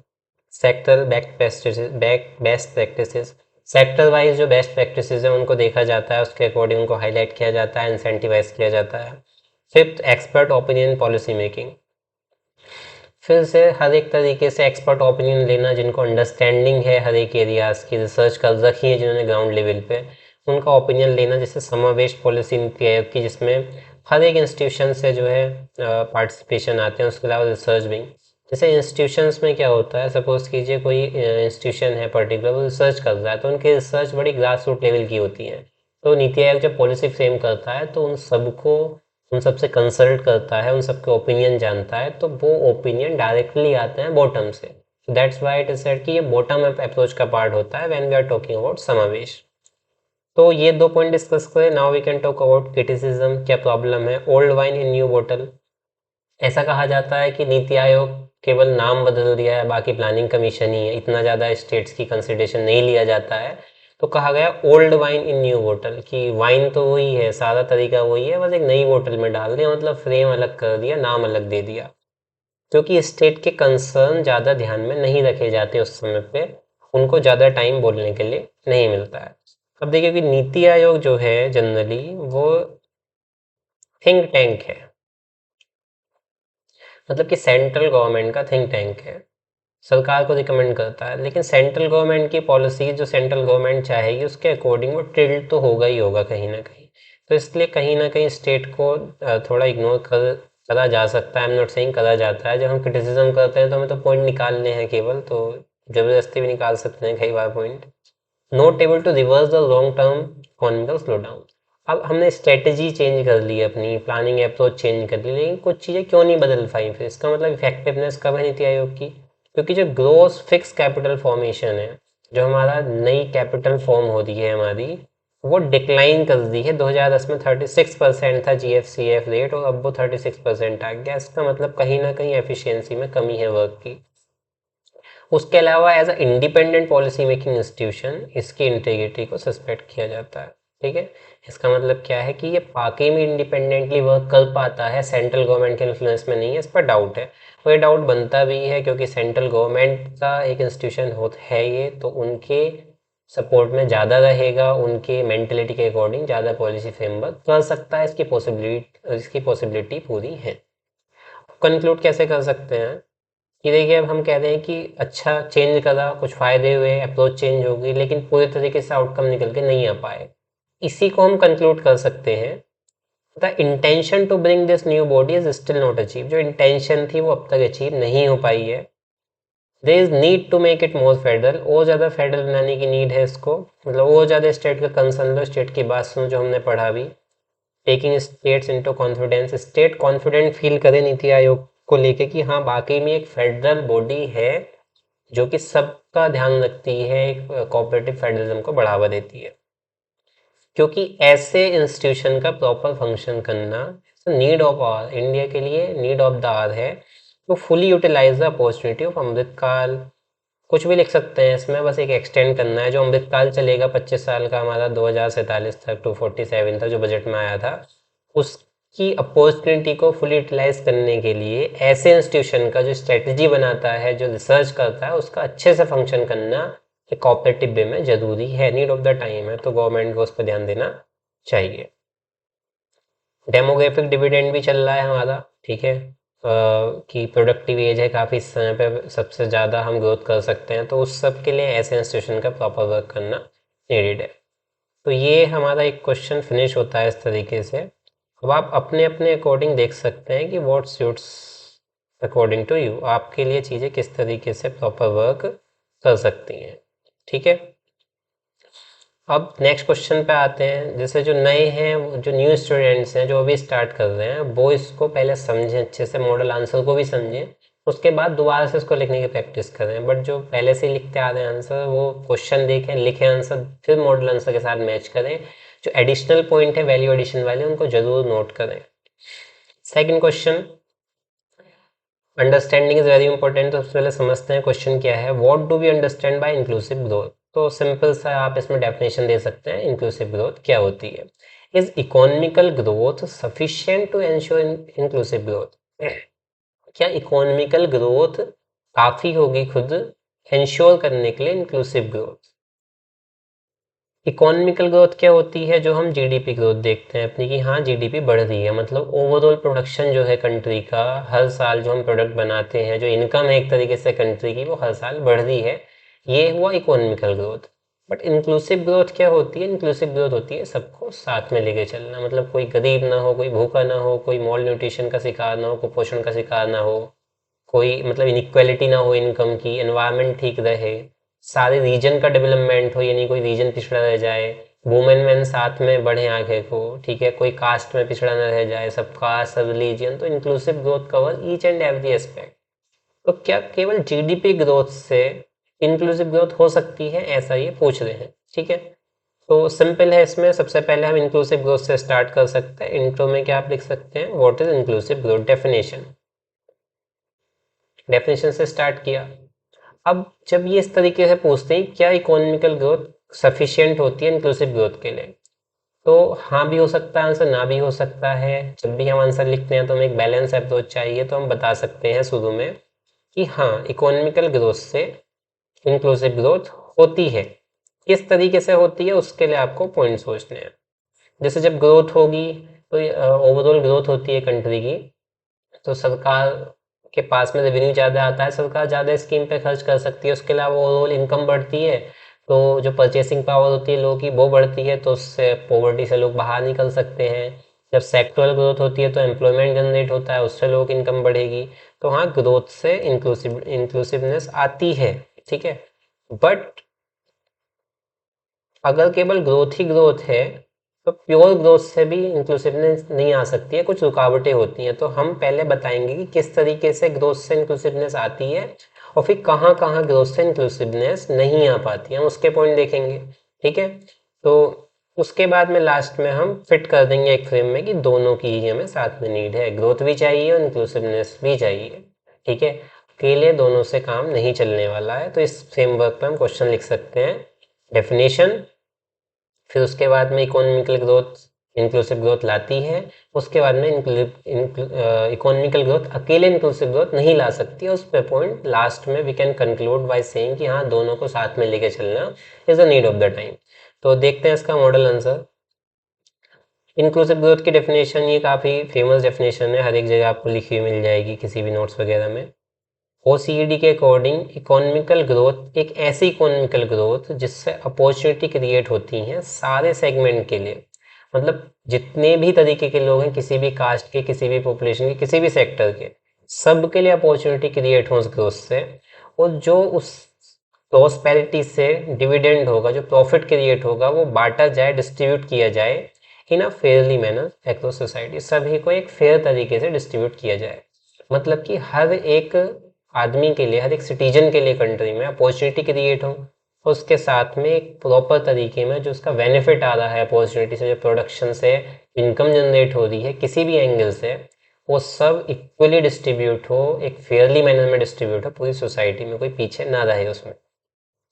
Sector best practices, sector wise जो बेस्ट प्रैक्टिसेस हैं उनको देखा जाता है, उसके अकॉर्डिंग उनको हाईलाइट किया जाता है, इंसेंटिवाइज किया जाता है। Fifth, expert opinion policy making, फिर से हर एक तरीके से एक्सपर्ट ओपिनियन लेना, जिनको अंडरस्टैंडिंग है हर एक एरियाज़ की, रिसर्च कर रखी है जिन्होंने ग्राउंड लेवल पे, उनका ओपिनियन लेना। जैसे समावेश पॉलिसी नीति आयोग की, जिसमें हर एक इंस्टीट्यूशन से जो है पार्टिसिपेशन आते हैं, उसके अलावा रिसर्च विंग। जैसे इंस्टीट्यूशंस में क्या होता है, सपोज कीजिए कोई इंस्टीट्यूशन है पर्टिकुलर, वो रिसर्च कर रहा है, तो उनकी रिसर्च बड़ी ग्रास रूट लेवल की होती है। तो नीति आयोग जब पॉलिसी फ्रेम करता है तो उन सबसे कंसल्ट करता है, उन सबके ओपिनियन जानता है, तो वो ओपिनियन डायरेक्टली आते हैं बॉटम से। That's why it is said कि ये बॉटम अप अप्रोच का पार्ट होता है when we are talking about समावेश। तो ये दो पॉइंट डिस्कस करें। Now we can talk about criticism, क्या प्रॉब्लम है ओल्ड वाइन इन न्यू बोतल। ऐसा कहा जाता है कि नीति आयोग केवल नाम बदल दिया है, बाकी प्लानिंग कमीशन ही है, इतना ज़्यादा स्टेट्स की कंसिडरेशन नहीं लिया जाता है। तो कहा गया ओल्ड वाइन इन न्यू बोतल, कि वाइन तो वही है, सारा तरीका वही है, बस एक नई बोतल में डाल दिया, मतलब फ्रेम अलग कर दिया, नाम अलग दे दिया। क्योंकि स्टेट के कंसर्न ज़्यादा ध्यान में नहीं रखे जाते उस समय पे, उनको ज़्यादा टाइम बोलने के लिए नहीं मिलता है। अब देखिए कि नीति आयोग जो है जनरली वो थिंक टैंक है, मतलब कि सेंट्रल गवर्नमेंट का थिंक टैंक है, सरकार को रिकमेंड करता है। लेकिन सेंट्रल गवर्नमेंट की पॉलिसी जो सेंट्रल गवर्नमेंट चाहेगी उसके अकॉर्डिंग वो टिल्ट तो होगा ही होगा कहीं ना कहीं। तो इसलिए कहीं ना कहीं स्टेट को थोड़ा इग्नोर करा जा सकता है। आई एम नॉट सेइंग करा जाता है। जब हम क्रिटिसिज्म करते हैं तो हमें तो पॉइंट निकालने हैं केवल, तो जबरदस्ती भी निकाल सकते हैं कई बार point. Not able to reverse the long term economical slow down. अब हमने स्ट्रेटेजी चेंज कर ली, अपनी प्लानिंग अप्रोच चेंज कर ली, लेकिन कुछ चीज़ें क्यों नहीं बदल पाई? फिर इसका मतलब इफेक्टिवनेस कब है नीति आयोग की? क्योंकि जो ग्रोस फिक्स कैपिटल फॉर्मेशन है, जो हमारा नई कैपिटल फॉर्म हो रही है हमारी, वो डिक्लाइन कर दी है। 2010 में 36% था GFCF रेट, और अब वो 36% आ गया। इसका मतलब कहीं ना कहीं एफिशिएंसी में कमी है वर्क की। उसके अलावा as a independent policy making institution इसकी इंटीग्रिटी को सस्पेक्ट किया जाता है। ठीक है, इसका मतलब क्या है कि ये वाकई में इंडिपेंडेंटली वर्क कर पाता है, सेंट्रल गवर्नमेंट के इन्फ्लुएंस में नहीं है, इस पर डाउट है। और ये डाउट बनता भी है क्योंकि सेंट्रल गवर्नमेंट का एक इंस्टीट्यूशन होता है ये, तो उनके सपोर्ट में ज़्यादा रहेगा, उनके मेंटेलिटी के अकॉर्डिंग ज़्यादा पॉलिसी फ्रेमवर्क कर सकता है, इसकी पॉसिबिलिटी पूरी है। कंक्लूड कैसे कर सकते हैं कि देखिए, अब हम कह रहे हैं कि अच्छा चेंज करा, कुछ फ़ायदे हुए, अप्रोच चेंज हो गई, लेकिन पूरे तरीके से आउटकम निकल के नहीं आ पाए। इसी को हम कंक्लूड कर सकते हैं, the intention to bring this new body is still not achieve. जो इंटेंशन थी वो अब तक अचीव नहीं हो पाई है। There is need to make it more federal, और ज़्यादा फेडरल बनाने की नीड है इसको, मतलब और ज़्यादा स्टेट का कंसर्न लो, स्टेट की बात सुनो, जो हमने पढ़ा भी। Taking states into confidence, state confident feel करे नीति आयोग को लेके कि हाँ वाकई में एक फेडरल बॉडी है जो कि सबका ध्यान रखती है, एक कोऑपरेटिव फेडरलिज्म को बढ़ावा देती है। क्योंकि ऐसे इंस्टीट्यूशन का प्रॉपर फंक्शन करना नीड ऑफ आवर, इंडिया के लिए नीड ऑफ द आवर है। तो fully utilize the opportunity of Amrit Kaal, कुछ भी लिख सकते हैं इसमें, बस एक एक्सटेंड करना है। जो अमृतकाल चलेगा 25 साल का हमारा, 2047 तक, 247 तक जो बजट में आया था, उसकी अपॉर्चुनिटी को फुल यूटिलाइज करने के लिए ऐसे इंस्टीट्यूशन का जो स्ट्रेटजी बनाता है, जो रिसर्च करता है, उसका अच्छे से फंक्शन करना एक कोऑपरेटिव वे में जरूरी है, नीड ऑफ द टाइम है, तो गवर्नमेंट को उस पर ध्यान देना चाहिए। डेमोग्राफिक डिविडेंड भी चल रहा है हमारा, ठीक है, कि प्रोडक्टिव एज है काफ़ी, समय पे सबसे ज़्यादा हम ग्रोथ कर सकते हैं, तो उस सब के लिए ऐसे इंस्टीट्यूशन का प्रॉपर वर्क करना नीडेड है। तो ये हमारा एक क्वेश्चन फिनिश होता है इस तरीके से। अब आप अपने अपने अकॉर्डिंग देख सकते हैं कि what suits according to you, आपके लिए चीज़ें किस तरीके से प्रॉपर वर्क कर सकती हैं। ठीक है, अब नेक्स्ट क्वेश्चन पे आते हैं। जैसे जो नए हैं, जो न्यू स्टूडेंट्स हैं, जो अभी स्टार्ट कर रहे हैं, वो इसको पहले समझें अच्छे से, मॉडल आंसर को भी समझें, उसके बाद दोबारा से इसको लिखने की प्रैक्टिस करें। बट जो पहले से लिखते आ रहे हैं आंसर, वो क्वेश्चन देखें, लिखें आंसर, फिर मॉडल आंसर के साथ मैच करें। जो एडिशनल पॉइंट है वैल्यू एडिशन वाले, उनको जरूर नोट करें। Second question, understanding is very important. तो सबसे पहले समझते हैं क्वेश्चन क्या है। What do we understand by inclusive growth. तो सिंपल सा आप इसमें डेफिनेशन दे सकते हैं, इंक्लूसिव ग्रोथ क्या होती है। Is economical growth sufficient to ensure inclusive growth. क्या इकोनॉमिकल ग्रोथ काफी होगी खुद एंश्योर करने के लिए इंक्लूसिव ग्रोथ। इकोनॉमिकल ग्रोथ क्या होती है, जो हम जीडीपी ग्रोथ देखते हैं अपनी, कि हाँ जीडीपी बढ़ रही है, मतलब ओवरऑल प्रोडक्शन जो है कंट्री का, हर साल जो हम प्रोडक्ट बनाते हैं, जो इनकम है एक तरीके से कंट्री की, वो हर साल बढ़ रही है। ये हुआ economical growth. But inclusive growth क्या होती है, इंक्लूसिव ग्रोथ होती है सबको साथ में लेके चलना, मतलब कोई गरीब ना हो, कोई भूखा ना हो, कोई मॉल न्यूट्रिशन का शिकार ना हो, कुपोषण का शिकार ना हो, कोई मतलब इनइक्वालिटी ना हो इनकम की, एनवायरनमेंट ठीक रहे, सारे रीजन का डेवलपमेंट हो, यानी कोई रीजन पिछड़ा रह जाए, वुमेन मैन साथ में बढ़े आगे को, ठीक है, कोई कास्ट में पिछड़ा न रह जाए, सब कास्ट सब रिलीजन। तो inclusive growth cover each and every aspect. तो क्या केवल जीडीपी ग्रोथ से इंक्लूसिव ग्रोथ हो सकती है, ऐसा ये पूछ रहे हैं। ठीक है, तो सिंपल है। इसमें सबसे पहले हम इंक्लूसिव ग्रोथ से स्टार्ट कर सकते हैं। इंट्रो में क्या आप लिख सकते हैं, what is inclusive growth, definition. Definition से स्टार्ट किया। अब जब ये इस तरीके से पूछते हैं क्या इकोनॉमिकल ग्रोथ सफिशिएंट होती है इंक्लूसिव ग्रोथ के लिए, तो हाँ भी हो सकता है आंसर, ना भी हो सकता है। जब भी हम आंसर लिखते हैं तो हमें एक बैलेंस अप्रोच चाहिए, तो हम बता सकते हैं शुरू में कि हाँ इकोनॉमिकल ग्रोथ से इंक्लूसिव ग्रोथ होती है। किस तरीके से होती है उसके लिए आपको पॉइंट सोचने हैं। जैसे जब ग्रोथ होगी तो ओवरऑल ग्रोथ होती है कंट्री की, तो सरकार के पास में रेवेन्यू ज़्यादा आता है, सरकार ज़्यादा स्कीम पे खर्च कर सकती है, उसके अलावा ओवरऑल इनकम बढ़ती है, तो जो परचेसिंग पावर होती है लोगों की वो बढ़ती है, तो उससे पॉवर्टी से लोग बाहर निकल सकते हैं। जब सेक्टरल ग्रोथ होती है तो एम्प्लॉयमेंट जनरेट होता है, उससे लोगों की इनकम बढ़ेगी। तो हाँ, ग्रोथ से इंक्लूसिवनेस आती है। ठीक है, बट अगर केवल ग्रोथ ही ग्रोथ है तो प्योर ग्रोथ से भी इंक्लूसिवनेस नहीं आ सकती है, कुछ रुकावटें होती हैं। तो हम पहले बताएंगे कि किस तरीके से ग्रोथ से इंक्लूसिवनेस आती है, और फिर कहाँ कहाँ ग्रोथ से इंक्लूसिवनेस नहीं आ पाती है, हम उसके पॉइंट देखेंगे। ठीक है, तो उसके बाद में लास्ट में हम फिट कर देंगे एक फ्रेम में कि दोनों की ही हमें साथ में नीड है, ग्रोथ भी चाहिए और इंक्लूसिवनेस भी चाहिए। ठीक है, अकेले दोनों से काम नहीं चलने वाला है। तो इस फ्रेमवर्क पे हम क्वेश्चन लिख सकते हैं, डेफिनेशन, फिर उसके बाद में इकोनॉमिकल ग्रोथ इंक्लूसिव ग्रोथ लाती है, उसके बाद में इकोनॉमिकल ग्रोथ अकेले इंक्लूसिव ग्रोथ नहीं ला सकती है। उस पे पॉइंट लास्ट में we can conclude by saying कि हाँ दोनों को साथ में लेके चलना is the need of the time. तो देखते हैं इसका मॉडल आंसर। इंक्लूसिव ग्रोथ की डेफिनेशन, ये काफ़ी फेमस डेफिनेशन है, हर एक जगह आपको लिखी हुई मिल जाएगी किसी भी नोट्स वगैरह में। ओसीईडी के अकॉर्डिंग इकोनॉमिकल ग्रोथ एक ऐसी इकोनॉमिकल ग्रोथ जिससे अपॉर्चुनिटी क्रिएट होती हैं सारे सेगमेंट के लिए, मतलब जितने भी तरीके के लोग हैं, किसी भी कास्ट के, किसी भी पॉपुलेशन के, किसी भी सेक्टर के, सब के लिए अपॉर्चुनिटी क्रिएट हो उस ग्रोथ से। और जो उस प्रॉस्पेरिटी से डिविडेंड होगा, जो प्रॉफिट क्रिएट होगा, वो बांटा जाए, डिस्ट्रीब्यूट किया जाए in a fairly manner across society, सभी को एक फेयर तरीके से डिस्ट्रीब्यूट किया जाए। मतलब कि हर एक आदमी के लिए, हर एक सिटीजन के लिए कंट्री में अपॉर्चुनिटी क्रिएट हो, उसके साथ में एक प्रॉपर तरीके में जो उसका बेनिफिट आ रहा है अपॉर्चुनिटी से, जो प्रोडक्शन से इनकम जनरेट हो रही है किसी भी एंगल से, वो सब इक्वली डिस्ट्रीब्यूट हो, एक फेयरली मैनर में डिस्ट्रीब्यूट हो पूरी सोसाइटी में, कोई पीछे ना रहे उसमें।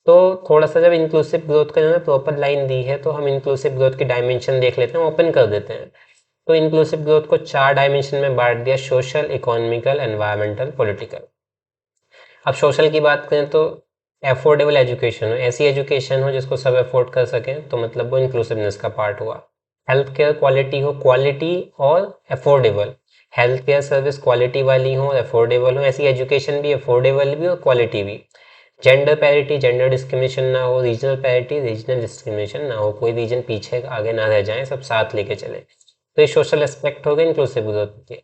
तो थोड़ा सा जब इंक्लूसिव ग्रोथ का जो प्रॉपर लाइन दी है, तो हम इंक्लूसिव ग्रोथ की डायमेंशन देख लेते हैं, ओपन कर देते हैं। तो इंक्लूसिव ग्रोथ को 4 डायमेंशन में बांट दिया, सोशल, इकोनॉमिकल, एनवायरमेंटल, पॉलिटिकल। अब सोशल की बात करें तो एफोर्डेबल एजुकेशन हो, ऐसी एजुकेशन हो जिसको सब अफोर्ड कर सकें, तो मतलब वो इंक्लूसिवनेस का पार्ट हुआ। हेल्थ केयर क्वालिटी हो, क्वालिटी और affordable, health care service quality वाली हो, अफोर्डेबल हो, ऐसी एजुकेशन भी अफोर्डेबल भी और क्वालिटी भी। जेंडर पैरिटी, जेंडर डिस्क्रिमिनेशन ना हो, रीजनल पैरिटी, रीजनल डिस्क्रिमिनेशन ना हो, कोई रीजन पीछे आगे ना रह जाए, सब साथ लेके चले। तो ये सोशल एस्पेक्ट हो गए इंक्लूसिव ग्रोथ के।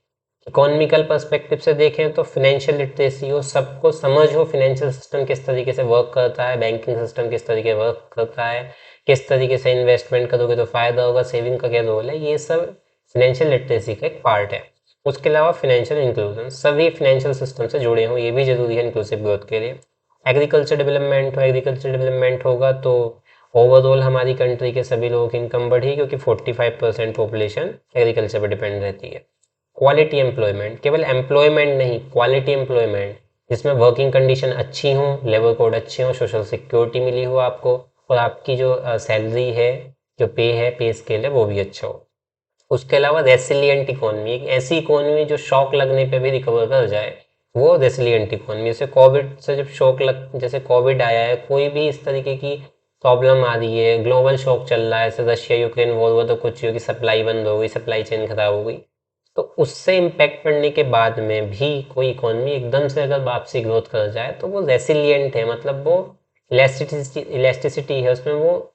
इकोनॉमिकल पर्सपेक्टिव से देखें तो फिनेंशियल लिटरेसी हो, सबको समझ हो फिनेंशियल सिस्टम किस तरीके से वर्क करता है, बैंकिंग सिस्टम किस तरीके से वर्क करता है, किस तरीके से इन्वेस्टमेंट करोगे तो फायदा होगा, सेविंग का क्या रोल है, ये सब फिनेंशियल लिटरेसी का एक पार्ट है। उसके अलावा फिनेंशियल इंक्लूजन, सभी फिनेंशियल सिस्टम से जुड़े हों, ये भी जरूरी है इंक्लूसिव ग्रोथ के लिए। एग्रीकल्चर डेवलपमेंट हो, एग्रीकल्चर डेवलपमेंट होगा तो ओवरऑल हमारी कंट्री के सभी लोगों की इनकम बढ़ी, क्योंकि 45% पॉपुलेशन एग्रीकल्चर पर डिपेंड रहती है। क्वालिटी एम्प्लॉयमेंट, केवल एम्प्लॉयमेंट नहीं, क्वालिटी एम्प्लॉयमेंट जिसमें वर्किंग कंडीशन अच्छी हो, लेबर कोड अच्छे हो, सोशल सिक्योरिटी मिली हो आपको, और आपकी जो सैलरी है, जो पे है, पे स्केल है, वो भी अच्छा हो। उसके अलावा रेसिलियंट इकोनॉमी, एक ऐसी इकोनॉमी जो शॉक लगने पे भी रिकवर कर जाए, वो रेसिलियंट इकोनॉमी। जैसे कोविड से जब शॉक लग, जैसे कोविड आया है, कोई भी इस तरीके की प्रॉब्लम आ रही है, ग्लोबल शॉक चल रहा है, जैसे रशिया यूक्रेन वॉर हुआ तो कुछ हुआ कि सप्लाई बंद हो गई, सप्लाई चेन खराब हो गई, तो उससे इम्पैक्ट पड़ने के बाद में भी कोई इकोनॉमी एकदम से अगर वापसी ग्रोथ कर जाए तो वो रेसिलियंट है, मतलब वो इलास्टिसिटी है उसमें, वो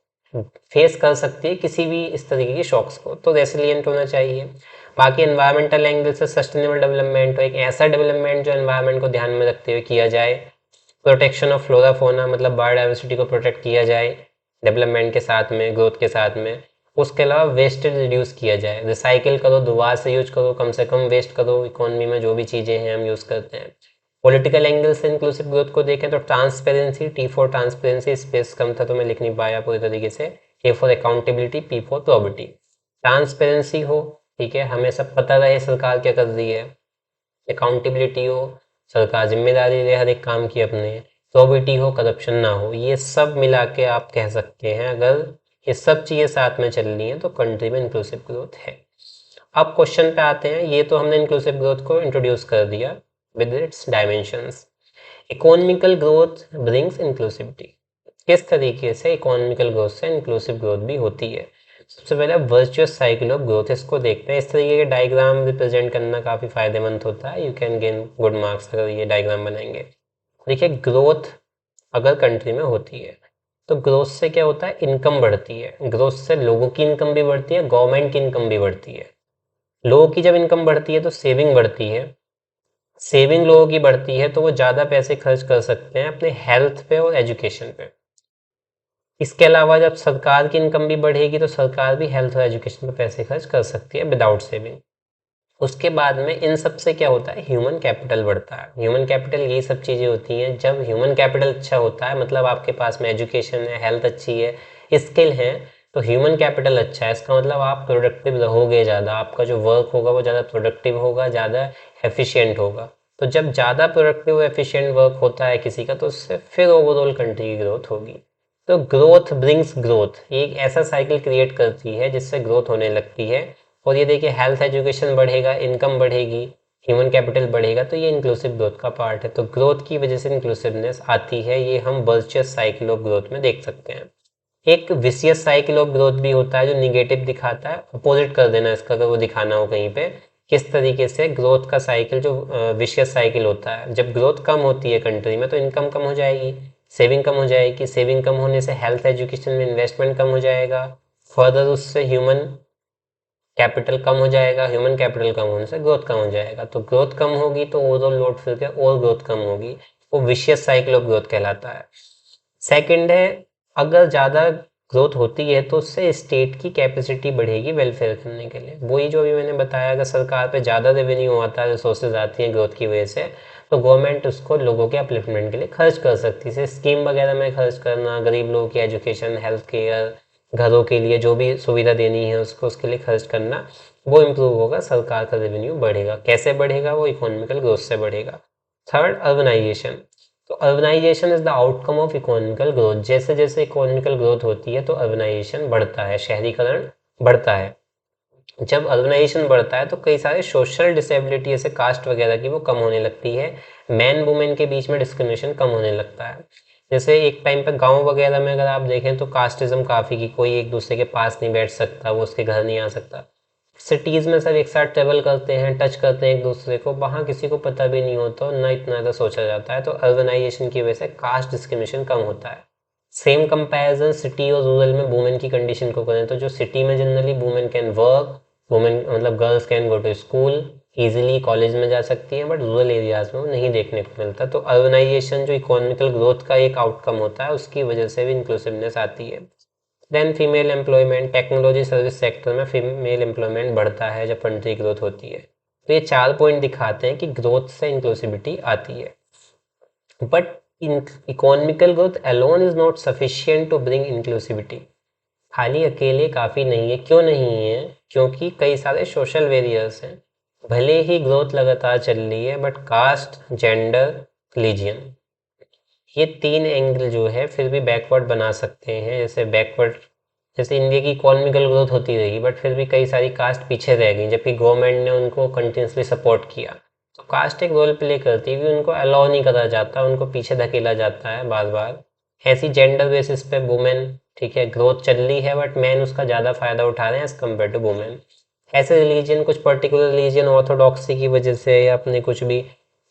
फेस कर सकती है किसी भी इस तरीके की शॉक्स को, तो रेसिलियंट होना चाहिए। बाकी एनवायरमेंटल एंगल से सस्टेनेबल डेवलपमेंट हो, एक ऐसा डेवलपमेंट जो एनवायरमेंट को ध्यान में रखते हुए किया जाए। प्रोटेक्शन ऑफ फ्लोरा फोना, मतलब बायोडाइवर्सिटी को प्रोटेक्ट किया जाए डेवलपमेंट के साथ में, ग्रोथ के साथ में। उसके अलावा वेस्टेज रिड्यूस किया जाए, रिसाइकिल करो, दोबारा से यूज करो, कम से कम वेस्ट करो इकोनॉमी में जो भी चीज़ें हैं हम यूज़ करते हैं। पॉलिटिकल एंगल से इंक्लूसिव ग्रोथ को देखें तो transparency, T for transparency, space कम था तो मैं लिख नहीं पाया पूरी तरीके से, A for accountability, P for probity. Transparency हो, ठीक है, हमें सब पता रहे सरकार क्या कर रही है। अकाउंटेबिलिटी हो, सरकार जिम्मेदारी ले हर एक काम की अपने। प्रोबिटी हो, करप्शन ना हो। ये सब मिला के आप कह सकते हैं, अगर ये सब चीज़ें साथ में चल रही हैं तो कंट्री में इंक्लूसिव ग्रोथ है। अब क्वेश्चन पे आते हैं, ये तो हमने इंक्लूसिव ग्रोथ को इंट्रोड्यूस कर दिया with its dimensions. Economical growth brings inclusivity, किस तरीके से इकोनॉमिकल ग्रोथ से इंक्लूसिव ग्रोथ भी होती है। सबसे पहले वर्चुअस साइकिल ऑफ ग्रोथ, इसको देखते हैं। इस तरीके के डायग्राम रिप्रेजेंट करना काफ़ी फायदेमंद होता है, you can gain good marks अगर ये डायग्राम बनाएंगे। देखिए, ग्रोथ अगर कंट्री में होती है तो ग्रोथ से क्या होता है, इनकम बढ़ती है, ग्रोथ से लोगों की इनकम भी बढ़ती है, गवर्नमेंट की इनकम भी बढ़ती है। लोगों की जब इनकम बढ़ती है तो सेविंग बढ़ती है, सेविंग लोगों की बढ़ती है तो वो ज़्यादा पैसे खर्च कर सकते हैं अपने हेल्थ पे और एजुकेशन पे। इसके अलावा जब सरकार की इनकम भी बढ़ेगी तो सरकार भी हेल्थ और एजुकेशन पे पैसे खर्च कर सकती है विदाउट सेविंग। उसके बाद में इन सब से क्या होता है, ह्यूमन कैपिटल बढ़ता है। ह्यूमन कैपिटल यही सब चीज़ें होती हैं, जब ह्यूमन कैपिटल अच्छा होता है, मतलब आपके पास में एजुकेशन है, हेल्थ अच्छी है, स्किल है, तो ह्यूमन कैपिटल अच्छा है, इसका मतलब आप प्रोडक्टिव रहोगे ज़्यादा, आपका जो वर्क होगा वो ज़्यादा प्रोडक्टिव होगा, ज़्यादा एफिशिएंट होगा। तो जब ज़्यादा प्रोडक्टिव एफिशिएंट वर्क होता है किसी का, तो उससे फिर ओवरऑल कंट्री की ग्रोथ होगी। तो ग्रोथ ब्रिंग्स ग्रोथ, ये एक ऐसा साइकिल क्रिएट करती है जिससे ग्रोथ होने लगती है। और ये देखिए, हेल्थ एजुकेशन बढ़ेगा, इनकम बढ़ेगी, ह्यूमन कैपिटल बढ़ेगा, तो ये इंक्लूसिव ग्रोथ का पार्ट है। तो ग्रोथ की वजह से इंक्लूसिवनेस आती है, ये हम वर्चुअस साइकिल ऑफ ग्रोथ में देख सकते हैं। एक विशियस साइकिल ऑफ ग्रोथ भी होता है जो निगेटिव दिखाता है, अपोजिट कर देना इसका अगर वो दिखाना हो कहीं पे। किस तरीके से ग्रोथ का साइकिल जो विशियस साइकिल होता है, जब ग्रोथ कम होती है कंट्री में तो इनकम कम हो जाएगी, सेविंग कम हो जाएगी, सेविंग कम होने से हेल्थ एजुकेशन में इन्वेस्टमेंट कम हो जाएगा, फर्दर उससे ह्यूमन कैपिटल कम हो जाएगा, ह्यूमन कैपिटल कम होने से ग्रोथ कम हो जाएगा, तो ग्रोथ कम होगी तो ओवरऑल लोड फिर के और ग्रोथ कम होगी, वो विशियस साइकिल ऑफ ग्रोथ कहलाता है। सेकंड है, अगर ज़्यादा ग्रोथ होती है तो उससे स्टेट की कैपेसिटी बढ़ेगी वेलफेयर करने के लिए। वही जो अभी मैंने बताया, अगर सरकार पे ज़्यादा रेवेन्यू आता है, रिसोर्सेज आती हैं ग्रोथ की वजह से, तो गवर्नमेंट उसको लोगों के अपलिफ्टमेंट के लिए खर्च कर सकती है। जैसे स्कीम वगैरह में खर्च करना, गरीब लोगों की एजुकेशन, हेल्थ केयर, घरों के लिए जो भी सुविधा देनी है उसको, उसके लिए खर्च करना, वो इम्प्रूव होगा, सरकार का रेवेन्यू बढ़ेगा। कैसे बढ़ेगा, वो इकोनॉमिकल ग्रोथ से बढ़ेगा। Third, urbanization. तो urbanization is the outcome of economical growth. जैसे जैसे इकोनॉमिकल ग्रोथ होती है तो अर्बनाइजेशन बढ़ता है, शहरीकरण बढ़ता है। जब अर्बनाइजेशन बढ़ता है तो कई सारे सोशल डिसेबिलिटी, जैसे कास्ट वगैरह की, वो कम होने लगती है। मैन वुमेन के बीच में डिस्क्रिमिनेशन कम होने लगता है। जैसे एक टाइम पे गांव वगैरह में अगर आप देखें तो कास्टिज्म काफ़ी, की कोई एक दूसरे के पास नहीं बैठ सकता, वो उसके घर नहीं आ सकता। सिटीज़ में सब एक साथ ट्रेवल करते हैं, टच करते हैं एक दूसरे को, वहाँ किसी को पता भी नहीं होता और ना इतना ज़्यादा सोचा जाता है, तो अर्बनाइजेशन की वजह से कास्ट डिस्क्रिमिनेशन कम होता है। सेम कंपैरिजन सिटी और रूरल में वुमेन की कंडीशन को करें तो जो सिटी में generally women can work, women मतलब girls can go to school, easily college में जा सकती हैं, बट रूरल एरियाज में वो नहीं देखने को मिलता। तो अर्बनाइजेशन जो इकोनॉमिकल ग्रोथ का एक आउटकम होता है, उसकी वजह से भी इंक्लूसिवनेस आती है। Then female employment, technology service sector में फीमेल एम्प्लॉयमेंट बढ़ता है जब कंट्री ग्रोथ होती है। तो ये 4 पॉइंट दिखाते हैं कि ग्रोथ से इंक्लूसिविटी आती है। But economical growth alone is not sufficient to bring inclusivity. खाली अकेले काफ़ी नहीं है। क्यों नहीं है? क्योंकि कई सारे सोशल वेरियर्स हैं। भले ही ग्रोथ लगातार चल रही है, बट कास्ट, जेंडर, रिलीजन, ये 3 एंगल जो है फिर भी बैकवर्ड बना सकते हैं। जैसे बैकवर्ड, जैसे इंडिया की इकोनॉमिकल ग्रोथ होती रही, बट फिर भी कई सारी कास्ट पीछे रह गई, जबकि गवर्नमेंट ने उनको कंटिन्यूसली सपोर्ट किया। तो कास्ट एक रोल प्ले करती है कि उनको अलाउ नहीं करा जाता, उनको पीछे धकेला जाता है बार बार। ऐसी जेंडर बेसिस पे वुमेन, ठीक है, ग्रोथ चल रही है, बट मैन उसका ज़्यादा फायदा उठा रहे हैं एज कम्पेयर टू वुमेन। ऐसे रिलीजन, कुछ पर्टिकुलर रिलीजन ऑर्थोडॉक्सी की वजह से या अपने कुछ भी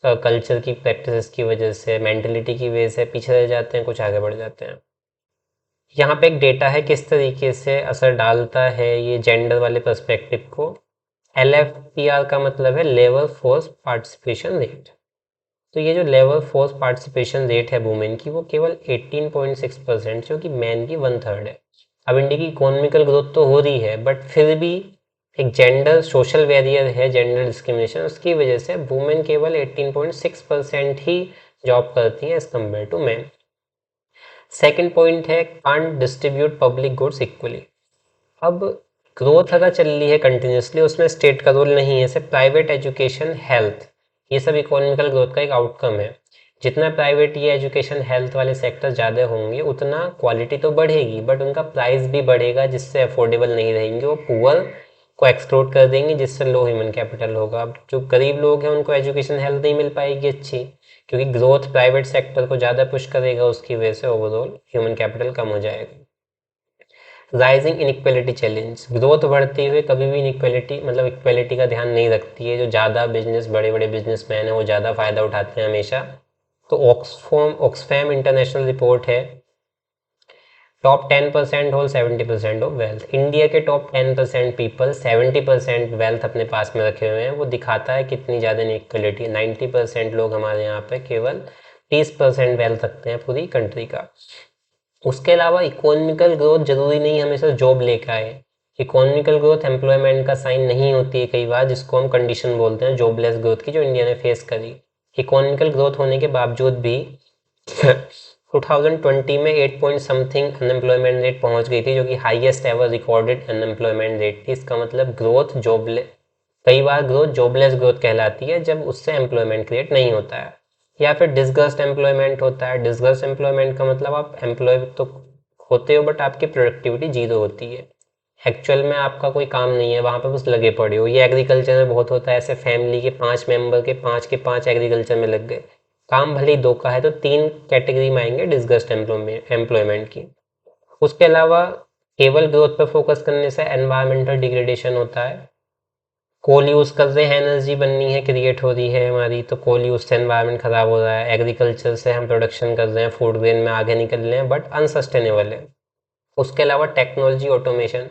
कल्चर की प्रैक्टिसेस की वजह से, मेंटलिटी की वजह से पीछे रह जाते हैं, कुछ आगे बढ़ जाते हैं। यहाँ पे एक डेटा है किस तरीके से असर डालता है ये जेंडर वाले पर्सपेक्टिव को। LFPR का मतलब है लेबर फोर्स पार्टिसिपेशन रेट। तो ये जो लेबर फोर्स पार्टिसिपेशन रेट है वुमेन की, वो केवल 18.6%, जो कि मैन की 1/3 है। अब इंडिया की इकोनॉमिकल ग्रोथ तो हो रही है, बट फिर भी एक जेंडर सोशल बैरियर है, जेंडर डिस्क्रिमिनेशन, उसकी वजह से वुमेन केवल 18.6% ही जॉब करती हैं as compare to man. Second point है can't distribute public goods equally. अब ग्रोथ अगर चल रही है कंटिन्यूसली, उसमें स्टेट का रोल नहीं है। सिर्फ प्राइवेट एजुकेशन, हेल्थ, ये सब इकोनॉमिकल ग्रोथ का एक आउटकम है। जितना प्राइवेट ये एजुकेशन हेल्थ वाले सेक्टर ज़्यादा होंगे, उतना क्वालिटी तो बढ़ेगी, बट उनका प्राइस भी बढ़ेगा, जिससे अफोर्डेबल नहीं रहेंगे। वो पुअर को एक्सक्लूड कर देंगे, जिससे लो ह्यूमन कैपिटल होगा। अब जो गरीब लोग हैं उनको एजुकेशन हेल्थ नहीं मिल पाएगी अच्छी, क्योंकि ग्रोथ प्राइवेट सेक्टर को ज़्यादा पुश करेगा, उसकी वजह से ओवरऑल ह्यूमन कैपिटल कम हो जाएगा। राइजिंग इनइक्वालिटी चैलेंज, ग्रोथ बढ़ती हुए कभी भी इनइक्वालिटी मतलब इक्वालिटी का ध्यान नहीं रखती है। जो ज़्यादा बिजनेस, बड़े बड़े बिजनेसमैन हैं, वो ज़्यादा फ़ायदा उठाते हैं हमेशा। तो ऑक्सफैम इंटरनेशनल रिपोर्ट है, top 10% hold 70% of wealth. India के टॉप 10% पीपल 70% वेल्थ अपने पास में रखे हुए हैं। वो दिखाता है कितनी ज़्यादा इनइक्वालिटी। 90% लोग हमारे यहाँ पे केवल 30% वेल्थ रखते हैं पूरी कंट्री का। उसके अलावा इकोनॉमिकल ग्रोथ जरूरी नहीं हमेशा जॉब लेकर आए। इकोनॉमिकल ग्रोथ एम्प्लॉयमेंट का साइन नहीं होती है कई बार, जिसको हम कंडीशन बोलते हैं जॉबलेस ग्रोथ की, जो इंडिया ने फेस करी। इकोनॉमिकल ग्रोथ होने के बावजूद भी 2020 में 8 पॉइंट समथिंग अनएम्प्लॉयमेंट रेट पहुंच गई थी, जो कि highest ever recorded unemployment rate थी। इसका मतलब ग्रोथ जॉबलेस, कई बार ग्रोथ जॉबलेस ग्रोथ कहलाती है जब उससे एम्प्लॉयमेंट क्रिएट नहीं होता है। या फिर डिसगस्ट एम्प्लॉयमेंट होता है। डिसगस्ट एम्प्लॉयमेंट का मतलब आप एम्प्लॉय तो होते हो, बट आपकी प्रोडक्टिविटी जीरो होती है। एक्चुअल में आपका कोई काम नहीं है, वहाँ पे बस लगे पड़े हो। ये एग्रीकल्चर में बहुत होता है। ऐसे फैमिली के 5 मेंबर के 5 एग्रीकल्चर में लग गए, काम भले ही 2 का है, तो 3 कैटेगरी में आएंगे डिसगस्ट एम्प्लॉयमेंट की। उसके अलावा केवल ग्रोथ पर फोकस करने से एनवायरमेंटल डिग्रेडेशन होता है। कोल यूज़ कर रहे हैं, एनर्जी बननी है, क्रिएट हो रही है हमारी, तो कोल यूज़ से एनवायरनमेंट ख़राब हो रहा है। एग्रीकल्चर से हम प्रोडक्शन कर रहे हैं, फूड ग्रेन में आगे निकल रहे हैं, बट अनसस्टेनेबल है। उसके अलावा टेक्नोलॉजी ऑटोमेशन,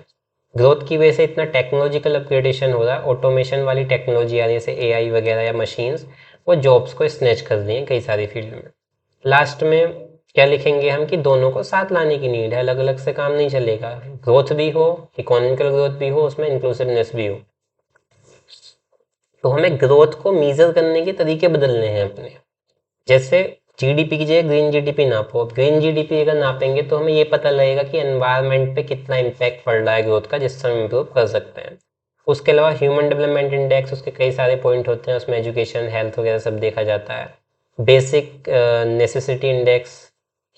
ग्रोथ की वजह से इतना टेक्नोलॉजिकल अपग्रेडेशन हो रहा है। ऑटोमेशन वाली टेक्नोलॉजी आ रही है, जैसे AI वगैरह या मशीन्स, वो जॉब्स को स्नैच कर रही हैं कई सारी फील्ड में। लास्ट में क्या लिखेंगे हम कि दोनों को साथ लाने की नीड है, अलग अलग से काम नहीं चलेगा। ग्रोथ भी हो, इकोनॉमिकल ग्रोथ भी हो, उसमें इंक्लूसिवनेस भी हो। तो हमें ग्रोथ को मीजर करने के तरीके बदलने हैं अपने। जैसे GDP की जगह ग्रीन GDP नापो। ग्रीन GDP अगर नापेंगे तो हमें ये पता लगेगा कि एनवायरनमेंट पे कितना इम्पैक्ट पड़ रहा है ग्रोथ का, जिससे हम इम्प्रूव कर सकते हैं। उसके अलावा ह्यूमन डेवलपमेंट इंडेक्स, उसके कई सारे पॉइंट होते हैं, उसमें एजुकेशन, हेल्थ वगैरह सब देखा जाता है। बेसिक नेसेसिटी इंडेक्स,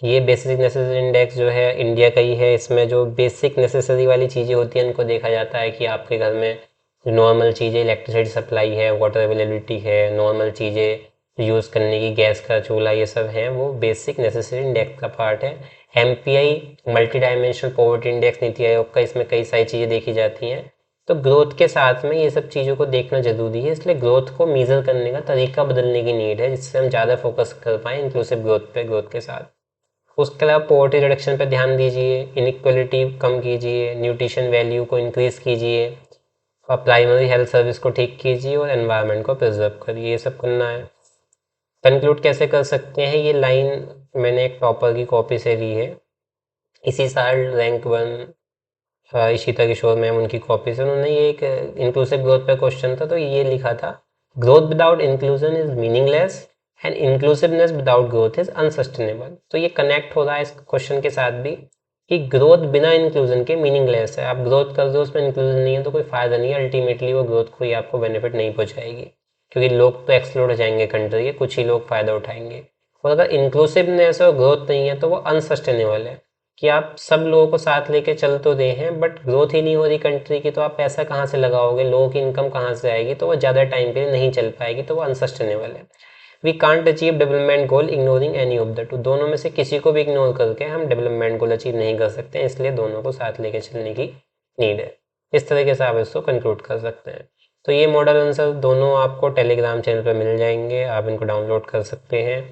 ये बेसिक नेसेसिटी इंडेक्स जो है इंडिया का ही है। इसमें जो बेसिक नेसेसरी वाली चीज़ें होती हैं उनको देखा जाता है कि आपके घर में नॉर्मल चीज़ें, इलेक्ट्रिसिटी सप्लाई है, वाटर अवेलेबिलिटी है, नॉर्मल चीज़ें यूज़ करने की, गैस का चूल्हा, ये सब है, वो बेसिक नेसेसरी इंडेक्स का पार्ट है। MPI multi dimensional poverty index NITI Aayog का, इसमें कई सारी चीज़ें देखी जाती हैं। तो ग्रोथ के साथ में ये सब चीज़ों को देखना ज़रूरी है, इसलिए ग्रोथ को मेज़र करने का तरीका बदलने की नीड है, जिससे हम ज़्यादा फोकस कर पाएँ इंक्लूसिव ग्रोथ पे, ग्रोथ के साथ। उसके अलावा पॉवर्टी रिडक्शन पे ध्यान दीजिए, इनइक्वलिटी कम कीजिए, न्यूट्रिशन वैल्यू को इंक्रीज़ कीजिए, और प्राइमरी हेल्थ सर्विस को ठीक कीजिए, और एनवायरनमेंट को प्रिजर्व करिए, ये सब करना है। कंक्लूड कैसे कर सकते हैं, ये लाइन मैंने एक टॉपर की कॉपी से ली है, इसी साल रैंक 1 इशिता किशोर मैम, उनकी कॉपी से उन्होंने ये एक इंक्लूसिव ग्रोथ पे क्वेश्चन था, तो ये लिखा था, growth without inclusion is meaningless and inclusiveness without growth is unsustainable. तो ये कनेक्ट हो रहा है इस क्वेश्चन के साथ भी, कि ग्रोथ बिना इंक्लूजन के मीनिंगलेस है। आप ग्रोथ कर दो, उसमें इंक्लूजन नहीं है तो कोई फायदा नहीं है, अल्टीमेटली वो ग्रोथ को ही आपको बेनिफिट नहीं पहुंचाएगी, क्योंकि लोग तो एक्सप्लोर हो जाएंगे कंट्री के, कुछ ही लोग फायदा उठाएंगे। और अगर इंक्लूसिवनेस और ग्रोथ नहीं है तो वो अनसस्टेनेबल है, कि आप सब लोगों को साथ लेके चल तो रहे हैं, बट ग्रोथ ही नहीं हो रही कंट्री की, तो आप पैसा कहाँ से लगाओगे, लोगों की इनकम कहाँ से आएगी, तो वो ज़्यादा टाइम के लिए नहीं चल पाएगी, तो वो अनसस्टेनेबल है। We can't achieve development goal ignoring any of the two, दोनों में से किसी को भी इग्नोर करके हम डेवलपमेंट गोल अचीव नहीं कर सकते हैं, इसलिए दोनों को साथ लेके चलने की नीड है। इस तरीके से आप इसको कंक्लूड कर सकते हैं। तो ये मॉडल आंसर दोनों आपको टेलीग्राम चैनल पर मिल जाएंगे, आप इनको डाउनलोड कर सकते हैं।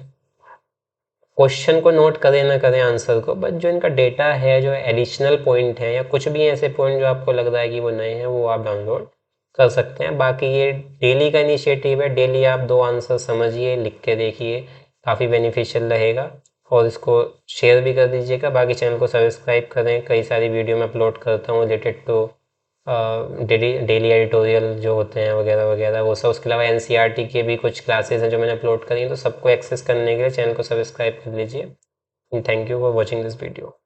क्वेश्चन को नोट करें ना करें आंसर को, बट जो इनका डेटा है, जो एडिशनल पॉइंट है, या कुछ भी ऐसे पॉइंट जो आपको लग रहा है कि वो नए हैं, वो आप डाउनलोड कर सकते हैं। बाकी ये डेली का इनिशिएटिव है, डेली आप 2 आंसर समझिए, लिख के देखिए, काफ़ी बेनिफिशियल रहेगा। और इसको शेयर भी कर दीजिएगा। बाकी चैनल को सब्सक्राइब करें, कई सारी वीडियो मैं अपलोड करता हूँ related to daily daily editorial जो होते हैं वगैरह वगैरह वो सब। उसके अलावा एनसीईआरटी के भी कुछ क्लासेस हैं जो मैंने अपलोड करी हैं, तो सबको एक्सेस करने के लिए चैनल को सब्सक्राइब कर लीजिए। Thank you for watching this video.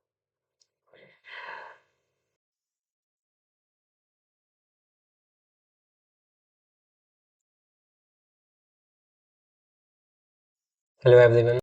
Hello everyone.